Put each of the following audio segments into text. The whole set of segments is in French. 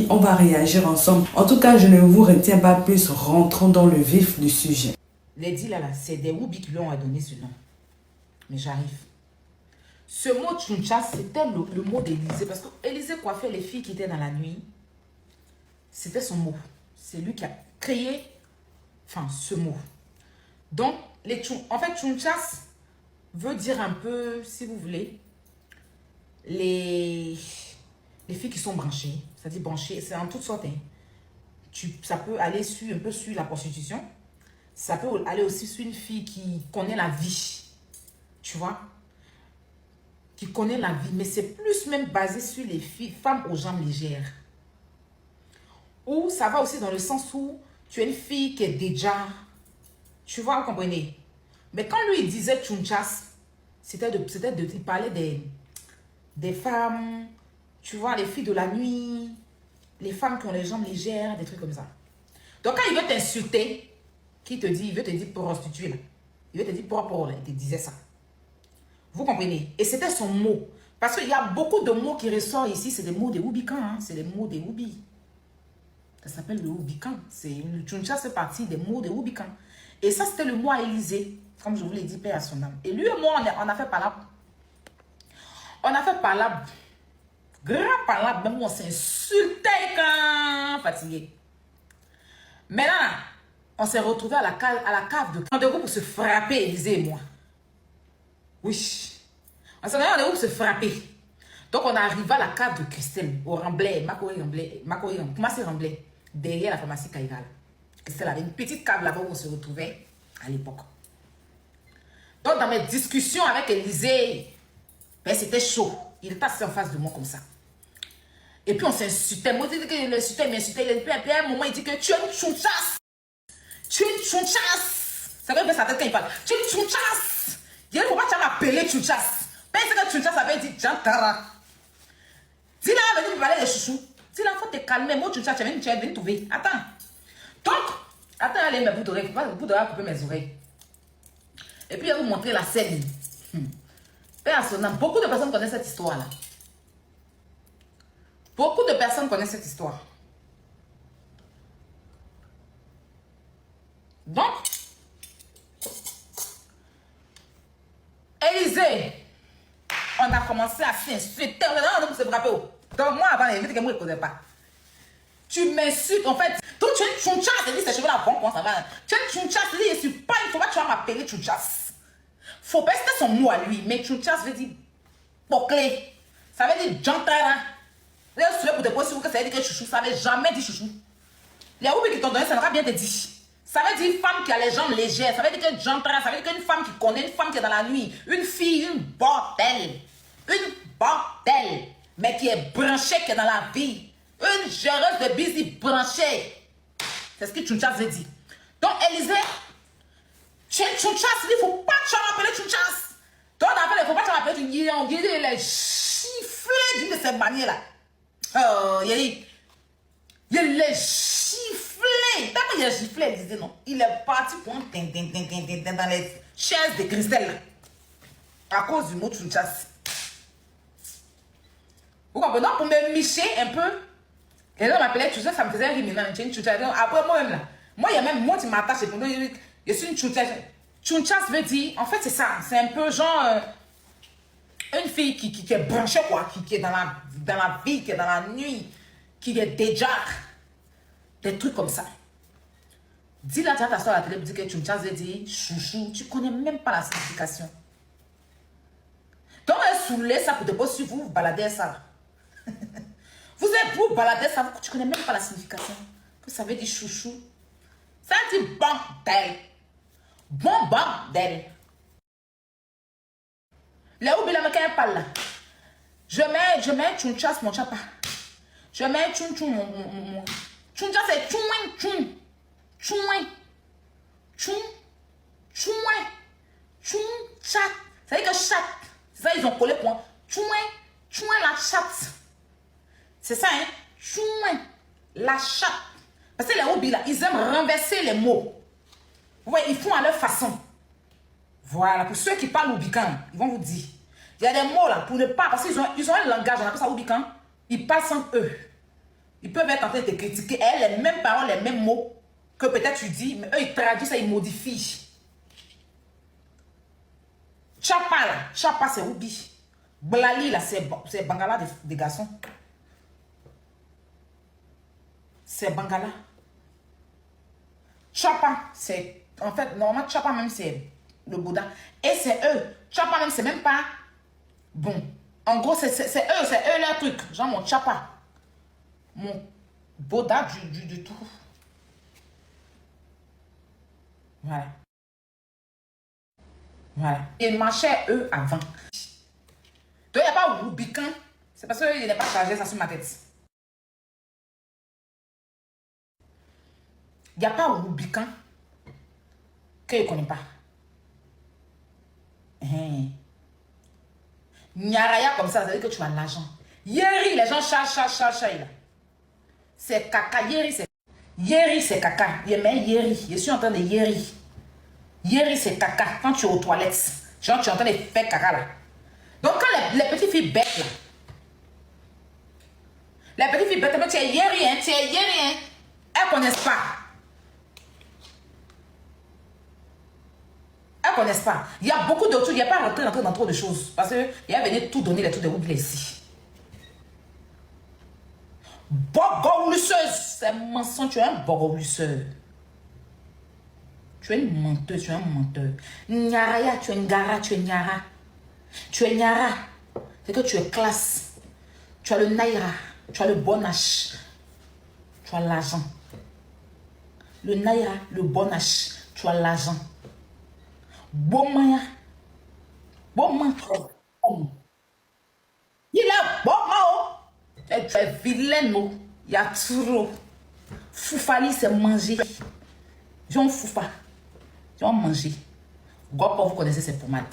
On va réagir ensemble. En tout cas, je ne vous retiens pas plus. Rentrons dans le vif du sujet. Les dits là, c'est des Woubi qui lui ont donné ce nom. Mais j'arrive. Ce mot Tchuncha, c'était le mot d'Élysée. Parce qu'Élysée coiffait les filles qui étaient dans la nuit. C'était son mot. C'est lui qui a créé ce mot. Donc, en fait, Tchunchas veut dire un peu, si vous voulez, les filles qui sont branchées. C'est-à-dire branchées, c'est en toutes sortes. Hein. Ça peut aller un peu sur la prostitution. Ça peut aller aussi sur une fille qui connaît la vie. Tu vois? Qui connaît la vie. Mais c'est plus même basé sur les filles, femmes aux jambes légères. Ou ça va aussi dans le sens où tu es une fille qui est déjà... Tu vois, vous comprenez? Mais quand lui, il disait Tchunchas, il parlait des femmes, tu vois, les filles de la nuit, les femmes qui ont les jambes légères, des trucs comme ça. Donc quand il veut t'insulter, il veut te dire prostituée, là. Il veut te dire propre, là, il te disait ça. Vous comprenez? Et c'était son mot. Parce qu'il y a beaucoup de mots qui ressortent ici, c'est des mots des Oubikan, hein, c'est des mots des Oubi. Ça s'appelle le Oubikan. Le Tchuncha, c'est parti des mots des Oubikan. Et ça, c'était le mot à Élysée, comme je vous l'ai dit, paix à son âme. Et lui et moi, on a fait palabre. On a fait palabre. Grand palabre, même on s'insultait quand fatigué. Maintenant, on s'est retrouvés à la cave de rendez-vous pour se frapper, Élysée et moi. Oui. On s'est donné rendez-vous pour se frapper. Donc, on est arrivé à la cave de Christelle, au Remblai, comment c'est Remblai? Derrière la pharmacie Kaïral. Christelle avait une petite cave là-bas où on se retrouvait à l'époque. Donc, dans mes discussions avec Élysée, ben, c'était chaud. Il est assis en face de moi comme ça. Et puis, on s'insultait. Moi, je dis qu'il l'insultait, il m'insultait. Puis, à un moment, il dit que tu es une Tchunchas. Tu es une Tchunchas. C'est vrai qu'il fait sa tête quand il parle. Tu es une Tchunchas. Il dit, pourquoi tu vas m'appeler Tchunchas? Ben, c'est que Tchunchas avait dit Jantara. Dis-là, elle va venir me parler de chouchou. Dis-là, il faut te calmer. Moi, Tchunchas, tu viens de trouver. Attends. Donc, attends, allez, mes bouts d'oreilles. Vous devez couper mes oreilles. Et puis, je vais vous montrer la scène. Beaucoup de personnes connaissent cette histoire-là. Beaucoup de personnes connaissent cette histoire. Donc, Élysée, on a commencé à s'insulter. On se frapper. Donc, moi, avant, il que moi, je ne connais pas. Tu m'insultes, en fait. Donc, tu es une Tchunchas. Tu dis, ces cheveux-là, bon, comment ça va? Tu es une Tchunchas. Tu dis, je suis pas une fois, tu vas m'appeler Tchunchas. Faut pas, c'était son mot à lui. Mais Tchunchas veut dire bouclé. Ça veut dire jantara. Là, pour te poser, ça veut dire que chouchou. Ça veut jamais dire chouchou. Les Oubi qui t'ont donné, ça n'aura bien te dit. Ça veut dire femme qui a les jambes légères. Ça veut dire que jantara. Ça veut dire qu'une femme qui connaît, une femme qui est dans la nuit. Une fille, une bordel. Une bordel. Mais qui est branchée, qui est dans la vie. Une géreuse de busy branchée. C'est ce que Tchunchas veut dire. Donc, Élysée, tu es Tchunchas, il ne faut pas que tu m'appelles Tchunchas. Donc, il ne faut pas que tu m'appelles Tchunchas. On dit les chifflés d'une de ces manières-là. Oh, il est chifflé. D'abord, il est chifflé, il disait non. Il est parti pour un dans les chaises de Christelle. À cause du mot Tchunchas. Vous comprenez? Pour me micher un peu. Les gens m'appelaient Tchunchas, ça me faisait rire maintenant. Après, moi-même là. Moi, il y a même moi qui m'attache. Je suis une Tchunchas. Tchunchas veut dire, en fait, c'est ça. C'est un peu genre une fille qui est branchée, quoi. Qui est dans la vie, qui est dans la nuit. Qui est déjà. Des trucs comme ça. Dis là, tu vas t'asseoir à la télé pour dire que Tchunchas veut dire chouchou. Tu connais même pas la signification. Donc, elle soulève ça pour te poser sur vous, vous baladez ça. Vous êtes vous baladez ça, tu connais même pas la signification. Que ça veut dire chouchou. Ça dit bordel. Bon bordel. Là où Bila me parle là. Je mets Tchunchas mon chapa. Je mets Tchunchou mon. Tchunchas c'est Tchouin Tchoun. Tchouin. Tchoun. Tchouin. Tchoun chat. Ça veut dire que chat. C'est ça ils ont collé pour Tchouin. Tchouin la chatte. C'est ça hein. Tchouin la chatte. Parce que les Oubi là, ils aiment renverser les mots. Ouais, ils font à leur façon. Voilà, pour ceux qui parlent Oubikan, ils vont vous dire. Il y a des mots là, pour ne pas, parce qu'ils ont un langage, on appelle ça Oubikan. Ils parlent sans eux. Ils peuvent être en train de te critiquer. Elle, les mêmes paroles, les mêmes mots que peut-être tu dis, mais eux, ils traduisent ça, ils modifient. Chapa, là. Chapa, c'est Oubi. Blali, là, c'est Bangala des garçons. C'est Bangala. Chapa, c'est... En fait, normalement, Chapa même, c'est le Bouddha. Et c'est eux. Chapa même, c'est même pas... Bon. En gros, c'est eux leur truc. Genre mon Chapa. Mon Bouddha du tout. Voilà. Voilà. Ils marchaient, eux, avant. Donc, il n'y a pas Rubican. C'est parce qu'il n'est pas chargé ça sur ma tête. Il n'y a pas Rubican que je ne connais pas. Nyaraya comme ça veut dire que tu as l'argent. Yeri, les gens chargent. C'est caca. Yeri, c'est caca. Yeri. Je suis en train de yeri. Yeri, c'est caca. Quand tu es aux toilettes, genre tu es en train de faire caca là. Donc quand les petites filles bêtes là, les petites filles bêtes, tu es yeri, hein, elles connaissent pas. Elles connaissent pas. Il y a beaucoup de trucs, il n'y a pas rentré dans trop de choses. Parce qu'il y a venu tout donner, les trucs de Oublier ici. Bogolusseuse, c'est mensonge, tu es un bogolusseuse. Tu es une menteuse, tu es un menteur. Nyaraya, tu es Ngara, tu es Nyara. Tu es Nyara. C'est que tu es classe. Tu as le Naira. Tu as le bon H. Tu as l'argent. Le Naira, le bon H. Tu as l'argent. Bon maya. Bon man. Il a bon mao. Tu es vilaine, non. Il y a trop. Foufali, c'est manger. J'en fous pas. J'en manger. Gopa, vous connaissez ces pommades.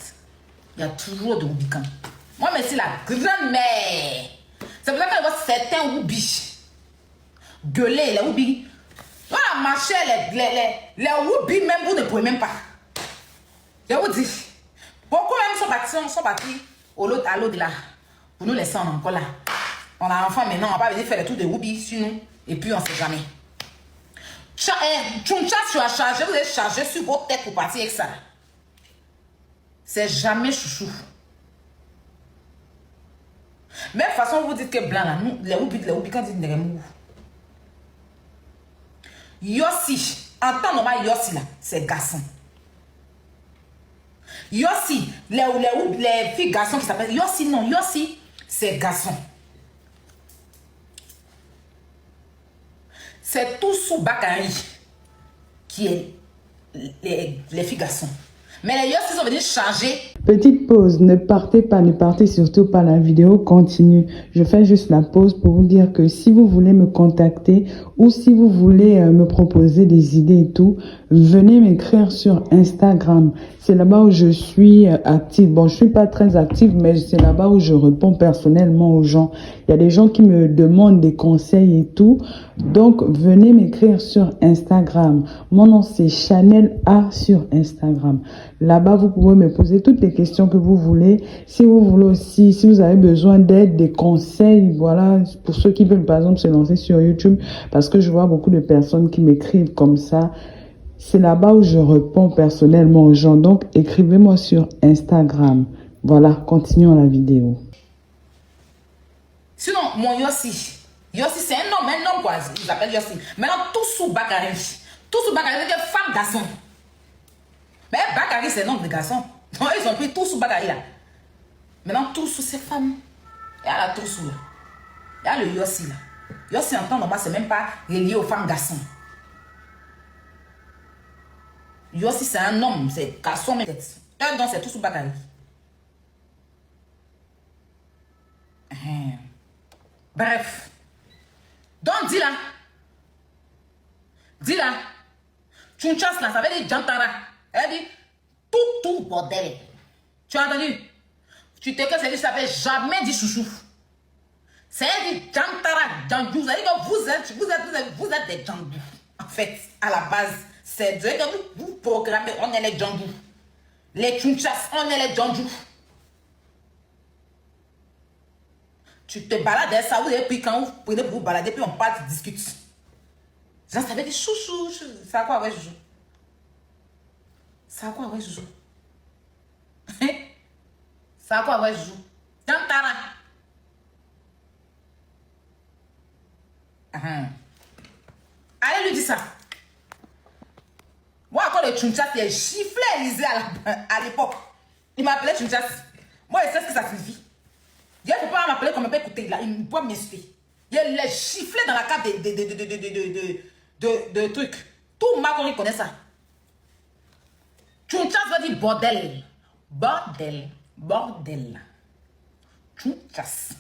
Il y a toujours de Oubican. Moi, mais c'est la grand-mère. C'est pour ça qu'elle voit certains Oubis. Gueuler, les Oubis. Voilà, marcher, les Oubis, même vous ne pouvez même pas. Je vous dis. Beaucoup même sont partis à l'au-delà. Pour nous laisser encore là. On a un enfant maintenant, on va pas venir faire le tour de Oubis sur nous. Et puis on ne sait jamais. Tchuncha, tu as chargé, vous êtes chargé sur votre tête pour partir avec ça. C'est jamais chouchou. Même façon, vous dites que blanc là, nous, les Oubi, quand ils disent Neremou. Yossi, en temps normal, Yossi là, c'est garçon. Yossi, les filles garçons qui s'appellent Yossi, non, Yossi, c'est garçon. C'est tout sous Bakari qui est les filles garçons. Mais les Yossi sont venus changer. Petite pause, ne partez surtout pas, la vidéo continue. Je fais juste la pause pour vous dire que si vous voulez me contacter ou si vous voulez me proposer des idées et tout, venez m'écrire sur Instagram. C'est là-bas où je suis active. Bon, je suis pas très active, mais c'est là-bas où je réponds personnellement aux gens. Il y a des gens qui me demandent des conseils et tout. Donc, venez m'écrire sur Instagram. Mon nom, c'est Chanel A sur Instagram. Là-bas, vous pouvez me poser toutes les questions que vous voulez. Si vous voulez aussi, si vous avez besoin d'aide, des conseils, voilà, pour ceux qui veulent par exemple se lancer sur YouTube, parce que je vois beaucoup de personnes qui m'écrivent comme ça. C'est là-bas où je réponds personnellement aux gens. Donc, écrivez-moi sur Instagram. Voilà, continuons la vidéo. Sinon, mon Yossi, c'est un homme quoi, ils appellent Yossi. Maintenant, tout sous Bakari, c'est des femmes garçons. Mais Bakari, c'est un nom de garçon. Donc, ils ont pris tout sous Bakari là. Maintenant, tout sous ces femmes. Il y a la tout sous là. Il y a le Yossi là. Yossi en temps normal, c'est même pas relié aux femmes garçons. Yossi, c'est un homme, c'est garçon, mais un don, c'est tout sous Bakari. Bref. Donc, dis là. Tchunchas là, ça veut dire Jantara. Elle dit tout bordel. Tu as entendu? Tu t'es que c'est dit, ça fait jamais dit chouchou. C'est dit Jantara, Djandou. Ça veut dire que vous êtes des Djandou. En fait, à la base, c'est Dieu que vous programmez, on est les Djandou. Les Tchunchas, on est les Djandou. Tu te balades, ça, vous avez pris quand vous prenez pour vous balader, puis on parle, tu discutes. Genre, ça veut dire chouchou. Ça a quoi, ouais, chouchou? Ça a quoi, ouais, chouchou? Ça a quoi, ouais, chouchou? Tantara. Allez lui dire ça. Moi, quand le Tchunchas, il giflé Élysée à l'époque. Il m'appelait Tchunchas. Moi, je sais ce que ça signifie. Il ne faut pas m'appeler comme un peu écouter là. Il peut m'insulter. Il les giflé dans la cave de trucs. Tout Macron connaît ça. Tchunchas veut dire bordel. Bordel. Bordel. Tchunchas.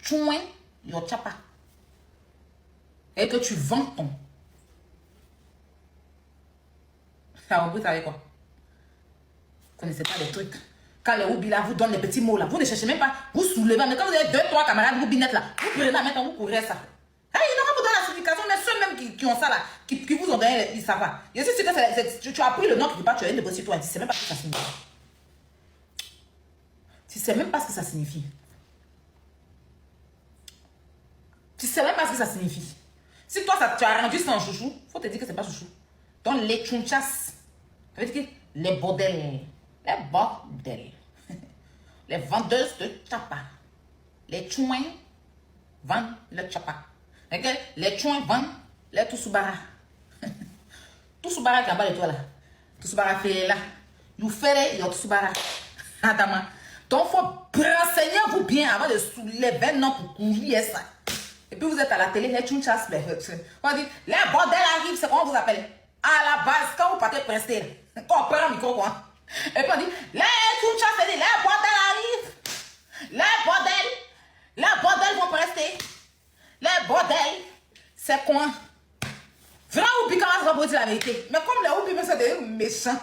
Tchouin, yo chapa. Et que tu vends ton. Ça vous savez quoi? Vous connaissez pas les trucs. Quand les Oubi là vous donnent les petits mots là, vous ne cherchez même pas, vous soulevez. Mais quand vous avez 2-3 camarades Oubi net là, vous prenez maintenant, vous courez ça. Hey, ils n'ont pas vous donner la signification, mais ceux même qui ont ça là, qui vous ont donné, ils savent pas. Je sais que tu as appris le nom quelque part, tu as une négocié toi, tu sais même pas ce que ça signifie. Tu sais même pas ce que ça signifie. Tu sais même pas ce que ça signifie. Si toi, tu as rendu ça en chouchou, faut te dire que c'est pas chouchou. Donc, les Tchunchas, ça veut dire que les bordels, les vendeuses de chapa, les chouins vendent le chapa. Okay? Les chouins vendent les Toussoubara. Toussoubara qui est en bas de toi là. Toussoubara fait là. Vous faites les Toussoubara. Attends, donc, il faut renseigner-vous bien avant de soulever un nom pour couvrir ça. Et puis vous êtes à la télé, les Tchunchas, on dit, les bordels arrivent, c'est comment vous appelez? À la base, quand vous partez prester, quand on prend le micro, quoi. Et puis on dit, les Tchunchas, c'est dit, les bordels arrivent. Les bordels vont prester. Les bordels, c'est quoi? Vraiment, Oubi, comment ça va vous dire la vérité? Mais comme les Oubi, c'est des méchants.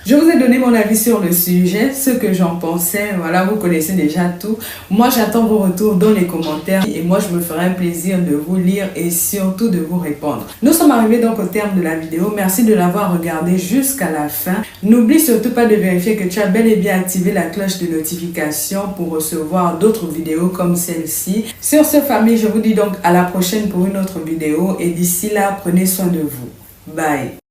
Je vous ai donné mon avis sur le sujet, ce que j'en pensais. Voilà, vous connaissez déjà tout. Moi, j'attends vos retours dans les commentaires et moi, je me ferai un plaisir de vous lire et surtout de vous répondre. Nous sommes arrivés donc au terme de la vidéo. Merci de l'avoir regardé jusqu'à la fin. N'oublie surtout pas de vérifier que tu as bel et bien activé la cloche de notification pour recevoir d'autres vidéos comme celle-ci. Sur ce, famille, je vous dis donc à la prochaine pour une autre vidéo et d'ici là, prenez soin de vous. Bye.